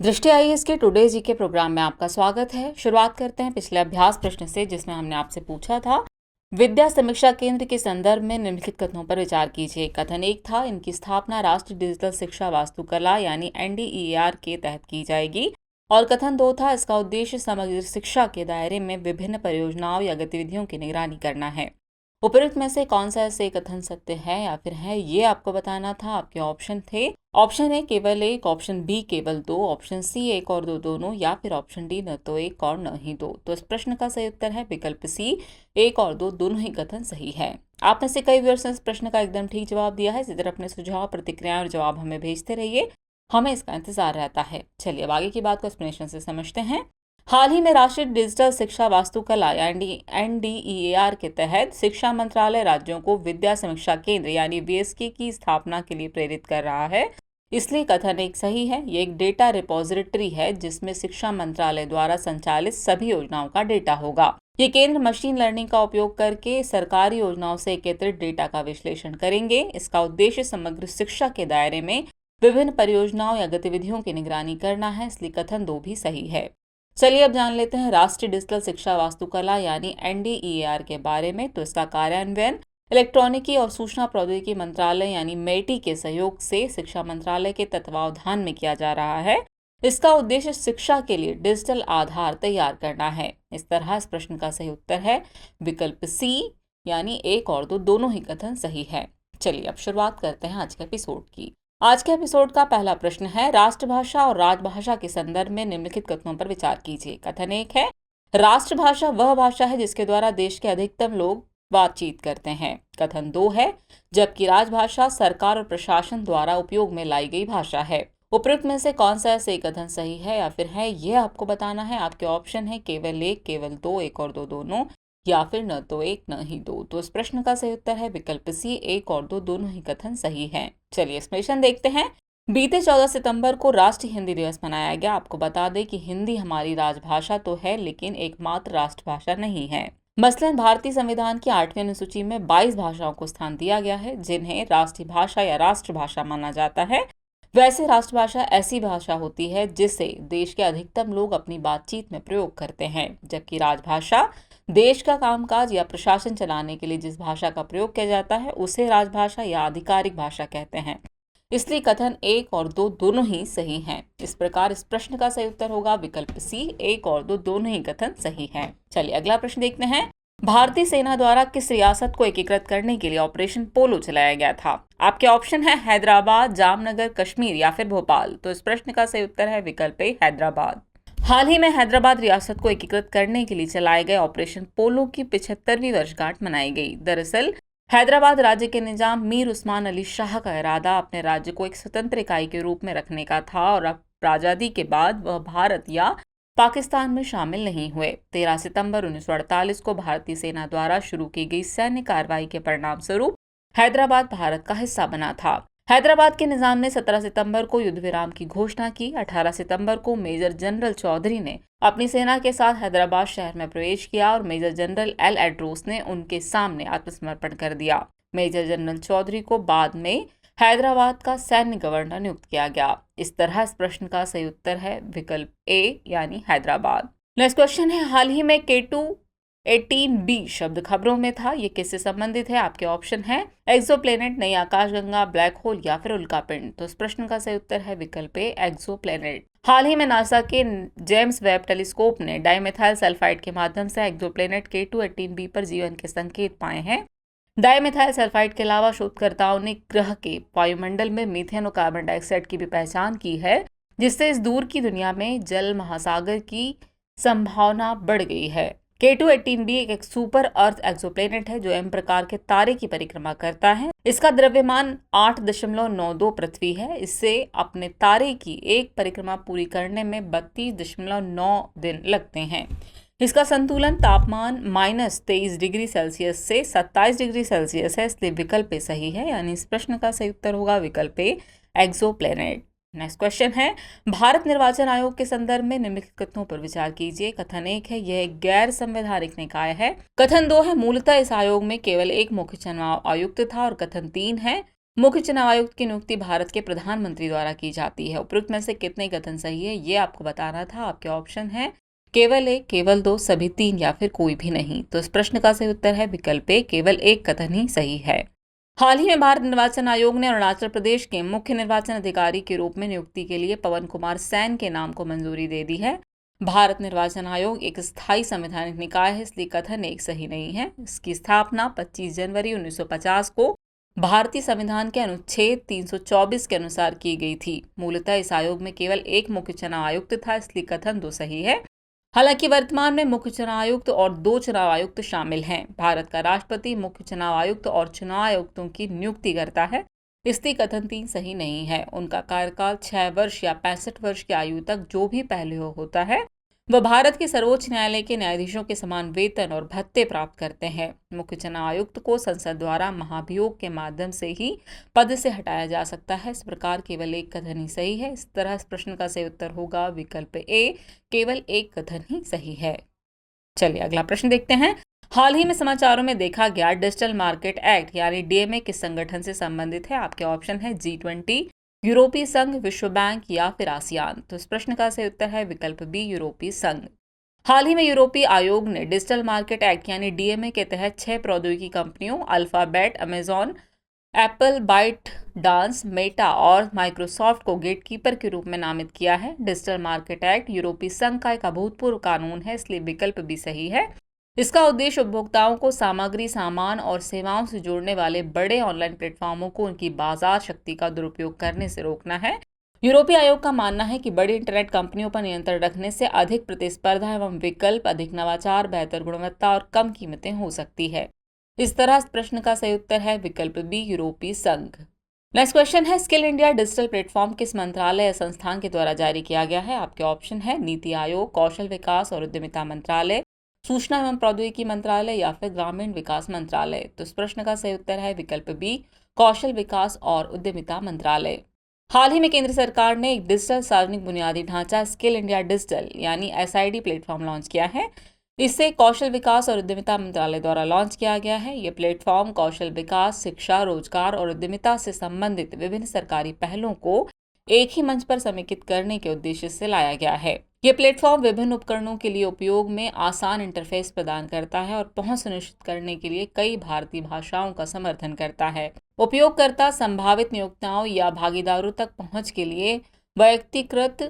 दृष्टि आईएएस के टुडे जी के प्रोग्राम में आपका स्वागत है। शुरुआत करते हैं पिछले अभ्यास प्रश्न से, जिसमें हमने आपसे पूछा था विद्या समीक्षा केंद्र के संदर्भ में निम्नलिखित कथनों पर विचार कीजिए। कथन एक था, इनकी स्थापना राष्ट्रीय डिजिटल शिक्षा वास्तुकला यानी एनडीईआर के तहत की जाएगी। और कथन दो था, इसका उद्देश्य समग्र शिक्षा के दायरे में विभिन्न परियोजनाओं या गतिविधियों की निगरानी करना है। उपरोक्त में से कौन सा ऐसे कथन सत्य है या फिर है, ये आपको बताना था। आपके ऑप्शन थे ऑप्शन ए केवल एक, ऑप्शन बी केवल दो, ऑप्शन सी एक और दो दोनों, या फिर ऑप्शन डी न तो एक और न ही दो। तो इस प्रश्न का सही उत्तर है विकल्प सी, एक और दो दोनों ही कथन सही है। आप में से कई व्यूअर्स ने इस प्रश्न का एकदम ठीक जवाब दिया है। इसी तरह अपने सुझाव, प्रतिक्रियाएं और जवाब हमें भेजते रहिए, हमें इसका इंतजार रहता है। चलिए अब आगे की बात को एक्सप्लेनेशन से समझते हैं। हाल ही में राष्ट्रीय डिजिटल शिक्षा वास्तुकला यानी एनडीईआर के तहत शिक्षा मंत्रालय राज्यों को विद्या समीक्षा केंद्र यानी वीएसके की स्थापना के लिए प्रेरित कर रहा है। इसलिए कथन एक सही है। ये एक डेटा रिपोजिटरी है जिसमें शिक्षा मंत्रालय द्वारा संचालित सभी योजनाओं का डेटा होगा। ये केंद्र मशीन लर्निंग का उपयोग करके सरकारी योजनाओं से एकत्रित डेटा का विश्लेषण करेंगे। इसका उद्देश्य समग्र शिक्षा के दायरे में विभिन्न परियोजनाओं या गतिविधियों की निगरानी करना है, इसलिए कथन दो भी सही है। चलिए अब जान लेते हैं राष्ट्रीय डिजिटल शिक्षा वास्तुकला यानी एनडीईआर के बारे में। तो इसका कार्यान्वयन इलेक्ट्रॉनिकी और सूचना प्रौद्योगिकी मंत्रालय यानी मेटी के सहयोग से शिक्षा मंत्रालय के तत्वावधान में किया जा रहा है। इसका उद्देश्य शिक्षा के लिए डिजिटल आधार तैयार करना है। इस तरह इस प्रश्न का सही उत्तर है विकल्प सी, यानी एक और दो दोनों ही कथन सही है। चलिए अब शुरुआत करते हैं आज के एपिसोड की। आज के एपिसोड का पहला प्रश्न है, राष्ट्रभाषा और राजभाषा के संदर्भ में निम्नलिखित कथनों पर विचार कीजिए। कथन एक है, राष्ट्रभाषा वह भाषा है जिसके द्वारा देश के अधिकतम लोग बातचीत करते हैं। कथन दो है, जबकि राजभाषा सरकार और प्रशासन द्वारा उपयोग में लाई गई भाषा है। उपरोक्त में से कौन सा ऐसे कथन सही है या फिर है, यह आपको बताना है। आपके ऑप्शन है केवल एक, केवल दो, एक और दो दोनों, या फिर न तो एक न ही दो। तो इस प्रश्न का सही उत्तर है विकल्प सी, एक और दो दोनों ही कथन सही हैं। चलिए एक्सप्लेनेशन देखते हैं। बीते 14 सितंबर को राष्ट्रीय हिंदी दिवस मनाया गया। आपको बता दें कि हिंदी हमारी राजभाषा तो है, लेकिन एकमात्र राष्ट्रभाषा नहीं है। मसलन भारतीय संविधान की 8वीं अनुसूची में 22 भाषाओं को स्थान दिया गया है जिन्हें राष्ट्रीय भाषा या राष्ट्रभाषा माना जाता है। वैसे राष्ट्रभाषा ऐसी भाषा होती है जिसे देश के अधिकतम लोग अपनी बातचीत में प्रयोग करते हैं, जबकि राजभाषा देश का कामकाज या प्रशासन चलाने के लिए जिस भाषा का प्रयोग किया जाता है उसे राजभाषा या आधिकारिक भाषा कहते हैं। इसलिए कथन एक और दो दोनों ही सही हैं। इस प्रकार इस प्रश्न का सही उत्तर होगा विकल्प सी, एक और दो दोनों ही कथन सही हैं। चलिए अगला प्रश्न देखते हैं। भारतीय सेना द्वारा किस रियासत को एकीकृत करने के लिए ऑपरेशन पोलो चलाया गया था? आपके ऑप्शन है हैदराबाद, जामनगर, कश्मीर या फिर भोपाल। तो इस प्रश्न का सही उत्तर है विकल्प ए, हैदराबाद। हाल ही में हैदराबाद रियासत को एकीकृत करने के लिए चलाए गए ऑपरेशन पोलो की 75वीं वर्षगांठ मनाई गई। दरअसल हैदराबाद राज्य के निजाम मीर उस्मान अली शाह का इरादा अपने राज्य को एक स्वतंत्र इकाई के रूप में रखने का था और अब आजादी के बाद वह भारत या पाकिस्तान में शामिल नहीं हुए। 13 सितंबर 1948 को भारतीय सेना द्वारा शुरू की गई सैन्य कार्रवाई के परिणाम स्वरूप हैदराबाद भारत का हिस्सा बना था। हैदराबाद के निजाम ने 17 सितंबर को युद्ध विराम की घोषणा की। 18 सितंबर को मेजर जनरल चौधरी ने अपनी सेना के साथ हैदराबाद शहर में प्रवेश किया और मेजर जनरल एल एड्रोस ने उनके सामने आत्मसमर्पण कर दिया। मेजर जनरल चौधरी को बाद में हैदराबाद का सैन्य गवर्नर नियुक्त किया गया। इस तरह इस प्रश्न का सही उत्तर है विकल्प ए, यानी हैदराबाद। नेक्स्ट क्वेश्चन है, हाल ही में K2-18b शब्द खबरों में था, ये किससे संबंधित है? आपके ऑप्शन है एक्सोप्लैनेट, नई आकाशगंगा, ब्लैक होल या फिर उल्कापिंड। तो इस प्रश्न का सही उत्तर है विकल्प ए, एक्सोप्लैनेट। हाल ही में नासा के जेम्स वेब टेलीस्कोप ने डाइमेथाइल सल्फाइड के माध्यम से एक्सोप्लैनेट K2-18b पर जीवन के संकेत पाए हैं। डाइमेथाइल सल्फाइड के अलावा शोधकर्ताओं ने ग्रह के वायुमंडल में मीथेन और कार्बन डाइऑक्साइड की भी पहचान की है, जिससे इस दूर की दुनिया में जल महासागर की संभावना बढ़ गई है। K2-18b एक सुपर अर्थ एक्सोप्लैनेट है जो एम प्रकार के तारे की परिक्रमा करता है। इसका द्रव्यमान 8.92 पृथ्वी है। इससे अपने तारे की एक परिक्रमा पूरी करने में 32.9 दिन लगते हैं। इसका संतुलन तापमान -23 डिग्री सेल्सियस से 27 डिग्री सेल्सियस है, इसलिए विकल्प ए सही है, यानी इस प्रश्न का सही उत्तर होगा विकल्प ए, एक्सोप्लैनेट। नेक्स्ट क्वेश्चन है, भारत निर्वाचन आयोग के संदर्भ में निम्नलिखित कथनों पर विचार कीजिए। कथन एक है, यह एक गैर संवैधानिक निकाय है। कथन दो है, मूलतः इस आयोग में केवल एक मुख्य चुनाव आयुक्त था। और कथन तीन है, मुख्य चुनाव आयुक्त की नियुक्ति भारत के प्रधानमंत्री द्वारा की जाती है। उपरोक्त में से कितने कथन सही है, ये आपको बताना था। आपके ऑप्शन है केवल एक, केवल दो, सभी तीन या फिर कोई भी नहीं। तो इस प्रश्न का सही उत्तर है विकल्प ए, केवल एक कथन ही सही है। हाल ही में भारत निर्वाचन आयोग ने अरुणाचल प्रदेश के मुख्य निर्वाचन अधिकारी के रूप में नियुक्ति के लिए पवन कुमार सैन के नाम को मंजूरी दे दी है। भारत निर्वाचन आयोग एक स्थायी संवैधानिक निकाय है, इसलिए कथन एक सही नहीं है। इसकी स्थापना 25 जनवरी 1950 को भारतीय संविधान के अनुच्छेद 324 के अनुसार की गई थी। मूलतः इस आयोग में केवल एक मुख्य चुनाव आयुक्त था, इसलिए कथन दो सही है। हालांकि वर्तमान में मुख्य चुनाव आयुक्त और 2 चुनाव आयुक्त शामिल हैं। भारत का राष्ट्रपति मुख्य चुनाव आयुक्त और चुनाव आयुक्तों की नियुक्ति करता है, इसलिए कथन 3 सही नहीं है। उनका कार्यकाल 6 वर्ष या 65 वर्ष की आयु तक जो भी पहले होता है, वह भारत के सर्वोच्च न्यायालय के न्यायाधीशों के समान वेतन और भत्ते प्राप्त करते हैं। मुख्य चुनाव आयुक्त को संसद द्वारा महाभियोग के माध्यम से ही पद से हटाया जा सकता है। इस प्रकार केवल एक कथन ही सही है। इस तरह इस प्रश्न का सही उत्तर होगा विकल्प ए, केवल एक कथन ही सही है। चलिए अगला प्रश्न देखते हैं। हाल ही में समाचारों में देखा गया डिजिटल मार्केट एक्ट यानी डीएमए किस संगठन से संबंधित है? आपके ऑप्शन है G20, यूरोपीय संघ, विश्व बैंक या फिर आसियान। तो इस प्रश्न का सही उत्तर है विकल्प बी, यूरोपीय संघ। हाल ही में यूरोपीय आयोग ने डिजिटल मार्केट एक्ट यानी डीएमए के तहत 6 प्रौद्योगिकी कंपनियों Alphabet, Amazon, Apple, ByteDance, Meta और माइक्रोसॉफ्ट को गेटकीपर के रूप में नामित किया है। डिजिटल मार्केट एक्ट यूरोपीय संघ का एक अभूतपूर्व कानून है, इसलिए विकल्प भी सही है। इसका उद्देश्य उपभोक्ताओं को सामग्री, सामान और सेवाओं से जोड़ने वाले बड़े ऑनलाइन प्लेटफॉर्मों को उनकी बाजार शक्ति का दुरुपयोग करने से रोकना है। यूरोपीय आयोग का मानना है कि बड़ी इंटरनेट कंपनियों पर नियंत्रण रखने से अधिक प्रतिस्पर्धा एवं विकल्प, अधिक नवाचार, बेहतर गुणवत्ता और कम कीमतें हो सकती है। इस तरह इस प्रश्न का सही उत्तर है विकल्प बी, यूरोपीय संघ। नेक्स्ट क्वेश्चन है, स्किल इंडिया डिजिटल प्लेटफॉर्म किस मंत्रालय या संस्थान के द्वारा जारी किया गया है? आपके ऑप्शन है नीति आयोग, कौशल विकास और उद्यमिता मंत्रालय, सूचना एवं प्रौद्योगिकी मंत्रालय या फिर ग्रामीण विकास मंत्रालय। तो इस प्रश्न का सही उत्तर है विकल्प बी, कौशल विकास और उद्यमिता मंत्रालय। हाल ही में केंद्र सरकार ने एक डिजिटल सार्वजनिक बुनियादी ढांचा स्किल इंडिया डिजिटल यानी SID प्लेटफॉर्म लॉन्च किया है। इसे कौशल विकास और उद्यमिता मंत्रालय द्वारा लॉन्च किया गया है। ये प्लेटफॉर्म कौशल विकास, शिक्षा, रोजगार और उद्यमिता से संबंधित विभिन्न सरकारी पहलों को एक ही मंच पर समेकित करने के उद्देश्य से लाया गया है। ये प्लेटफॉर्म विभिन्न उपकरणों के लिए उपयोग में आसान इंटरफेस प्रदान करता है और पहुंच सुनिश्चित करने के लिए कई भारतीय भाषाओं का समर्थन करता है। उपयोगकर्ता संभावित नियोक्ताओं या भागीदारों तक पहुंच के लिए व्यक्तिगत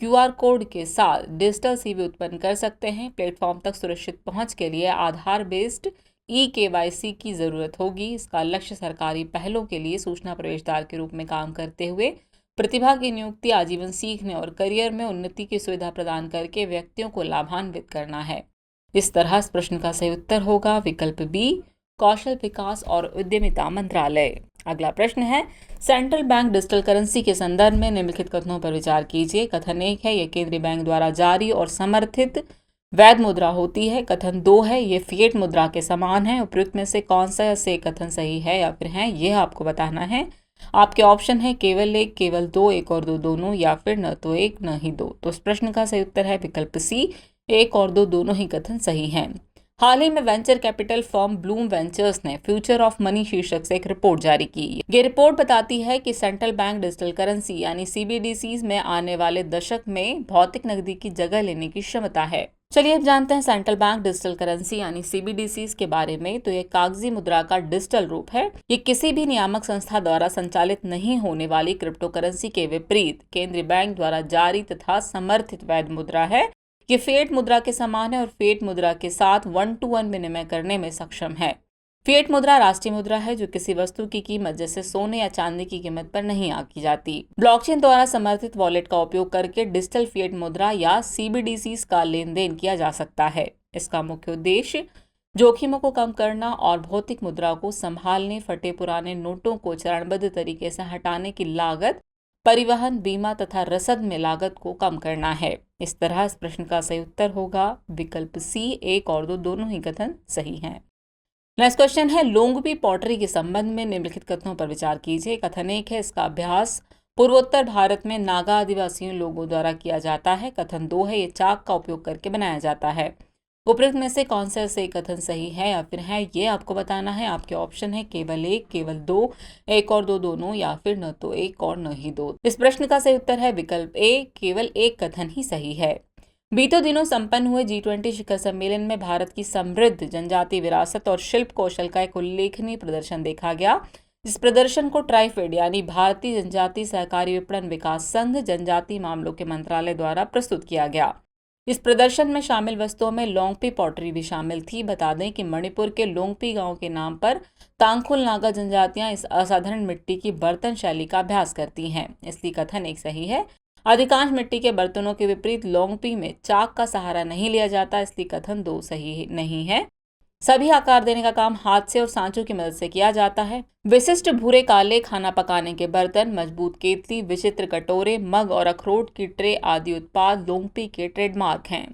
QR कोड के साथ डिजिटल CV उत्पन्न कर सकते हैं। प्लेटफॉर्म तक सुरक्षित पहुंच के लिए आधार बेस्ड eKYC की जरूरत होगी। इसका लक्ष्य सरकारी पहलों के लिए सूचना प्रवेशद्वार के रूप में काम करते हुए प्रतिभा की नियुक्ति, आजीवन सीखने और करियर में उन्नति की सुविधा प्रदान करके व्यक्तियों को लाभान्वित करना है। इस तरह इस प्रश्न का सही उत्तर होगा विकल्प बी, कौशल विकास और उद्यमिता मंत्रालय। अगला प्रश्न है, सेंट्रल बैंक डिजिटल करेंसी के संदर्भ में निम्नलिखित कथनों पर विचार कीजिए। कथन 1 है, यह केंद्रीय बैंक द्वारा जारी और समर्थित वैध मुद्रा होती है। कथन 2 है, ये फिएट मुद्रा के समान है। उपयुक्त में से कौन सा से कथन सही है या फिर है, यह आपको बताना है। आपके ऑप्शन है केवल एक, केवल दो, एक और दो दोनों या फिर न तो एक न ही दो। तो इस प्रश्न का सही उत्तर है विकल्प सी, एक और दो दोनों ही कथन सही हैं। हाल ही में venture capital firm Bloom ventures ने फ्यूचर ऑफ मनी शीर्षक से एक रिपोर्ट जारी की। ये रिपोर्ट बताती है कि सेंट्रल बैंक डिजिटल करेंसी यानी CBDCs में आने वाले दशक में भौतिक नकदी की जगह लेने की क्षमता है। चलिए अब जानते हैं सेंट्रल बैंक डिजिटल करेंसी यानी CBDCs के बारे में। तो ये कागजी मुद्रा का डिजिटल रूप है। ये किसी भी नियामक संस्था द्वारा संचालित नहीं होने वाली क्रिप्टो करेंसी के विपरीत केंद्रीय बैंक द्वारा जारी तथा समर्थित वैध मुद्रा है। ये फिएट मुद्रा के समान है और फिएट मुद्रा के साथ 1-to-1 विनिमय करने में सक्षम है। फिएट मुद्रा राष्ट्रीय मुद्रा है जो किसी वस्तु की कीमत जैसे सोने या चांदी की कीमत पर नहीं आंकी जाती। ब्लॉकचेन द्वारा समर्थित वॉलेट का उपयोग करके डिजिटल फिएट मुद्रा या CBDCs का लेन देन किया जा सकता है। इसका मुख्य उद्देश्य जोखिमों को कम करना और भौतिक मुद्रा को संभालने, फटे पुराने नोटों को चरणबद्ध तरीके से हटाने की लागत, परिवहन, बीमा तथा रसद में लागत को कम करना है। इस तरह इस प्रश्न का सही उत्तर होगा विकल्प सी, एक और दो दोनों ही कथन सही हैं। नेक्स्ट क्वेश्चन है, लोंगबी पॉटरी के संबंध में निम्नलिखित कथनों पर विचार कीजिए। कथन 1 है, इसका अभ्यास पूर्वोत्तर भारत में नागा आदिवासी लोगों द्वारा किया जाता है। कथन 2 है, ये चाक का उपयोग करके बनाया जाता है। उपरोक्त में से कौन सा सही कथन सही है या फिर है, ये आपको बताना है। आपके ऑप्शन है केवल एक, केवल दो, एक और दो दोनों, या फिर न तो एक और न ही दो। इस प्रश्न का सही उत्तर है विकल्प ए, केवल एक कथन ही सही है। बीते दिनों संपन्न हुए G20 शिखर सम्मेलन में भारत की समृद्ध जनजातीय विरासत और शिल्प कौशल का एक उल्लेखनीय प्रदर्शन देखा गया। इस प्रदर्शन को ट्राइफेड यानी भारतीय जनजातीय सहकारी विपणन विकास संघ जनजातीय मामलों के मंत्रालय द्वारा प्रस्तुत किया गया। इस प्रदर्शन में शामिल वस्तुओं में लोंगपी पॉटरी भी शामिल थी। बता दें कि मणिपुर के लोंगपी गांव के नाम पर तांगखुल नागा जनजातियां इस असाधारण मिट्टी की बर्तन शैली का अभ्यास करती हैं, इसलिए कथन एक सही है। अधिकांश मिट्टी के बर्तनों के विपरीत लोंगपी में चाक का सहारा नहीं लिया जाता, इसलिए कथन दो सही नहीं है। सभी आकार देने का काम हाथ से और सांचों की मदद से किया जाता है। विशिष्ट भूरे काले खाना पकाने के बर्तन, मजबूत केतली, विचित्र कटोरे, मग और अखरोट की ट्रे आदि उत्पाद लोंगपी के ट्रेडमार्क हैं।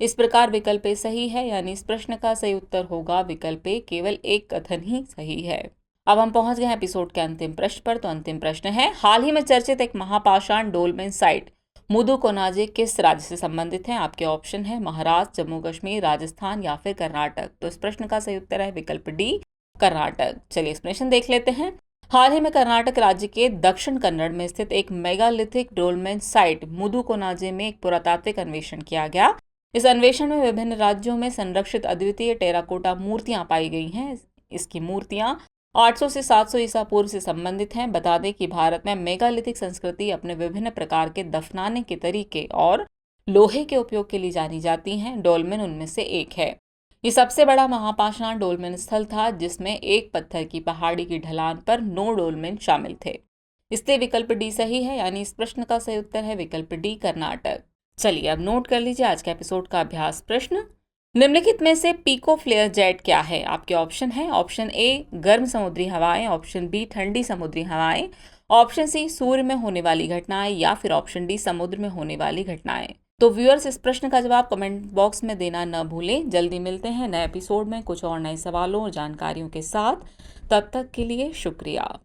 इस प्रकार विकल्प ए सही है, यानी इस प्रश्न का सही उत्तर होगा विकल्प ए, केवल एक कथन ही सही है। अब हम पहुंच गए एपिसोड के अंतिम प्रश्न पर। तो अंतिम प्रश्न है, हाल ही में चर्चित एक महापाषाण डोलमेन साइट मुदुकोनाजे किस राज्य से संबंधित है? आपके ऑप्शन है महाराष्ट्र, जम्मू कश्मीर, राजस्थान या फिर कर्नाटक। तो इस प्रश्न का सही उत्तर है विकल्प डी, कर्नाटक। चलिए एक्सप्लेनेशन देख लेते हैं। हाल ही में कर्नाटक राज्य के दक्षिण कन्नड़ में स्थित एक मेगालिथिक डोलमेन साइट मुदुकोनाजे में एक पुरातात्विक अन्वेषण किया गया। इस अन्वेषण में विभिन्न राज्यों में संरक्षित अद्वितीय टेराकोटा मूर्तियां पाई गई हैं। इसकी मूर्तियां 800 से 700 ईसा पूर्व से संबंधित हैं। बता दें कि भारत में मेगालिथिक संस्कृति अपने विभिन्न प्रकार के दफनाने के तरीके और लोहे के उपयोग के लिए जानी जाती हैं। डोलमेन उनमें से एक है। ये सबसे बड़ा महापाषाण डोलमेन स्थल था, जिसमें एक पत्थर की पहाड़ी की ढलान पर 9 डोलमेन शामिल थे। इसलिए विकल्प डी सही है, यानी इस प्रश्न का सही उत्तर है विकल्प डी, कर्नाटक। चलिए अब नोट कर लीजिए आज के एपिसोड का अभ्यास प्रश्न। निम्नलिखित में से पीको फ्लेयर जेट क्या है? आपके ऑप्शन है, ऑप्शन ए गर्म समुद्री हवाएं, ऑप्शन बी ठंडी समुद्री हवाएं, ऑप्शन सी सूर्य में होने वाली घटनाएं, या फिर ऑप्शन डी समुद्र में होने वाली घटनाएं। तो व्यूअर्स, इस प्रश्न का जवाब कमेंट बॉक्स में देना न भूलें। जल्दी मिलते हैं नए एपिसोड में कुछ और नए सवालों और जानकारियों के साथ। तब तक के लिए शुक्रिया।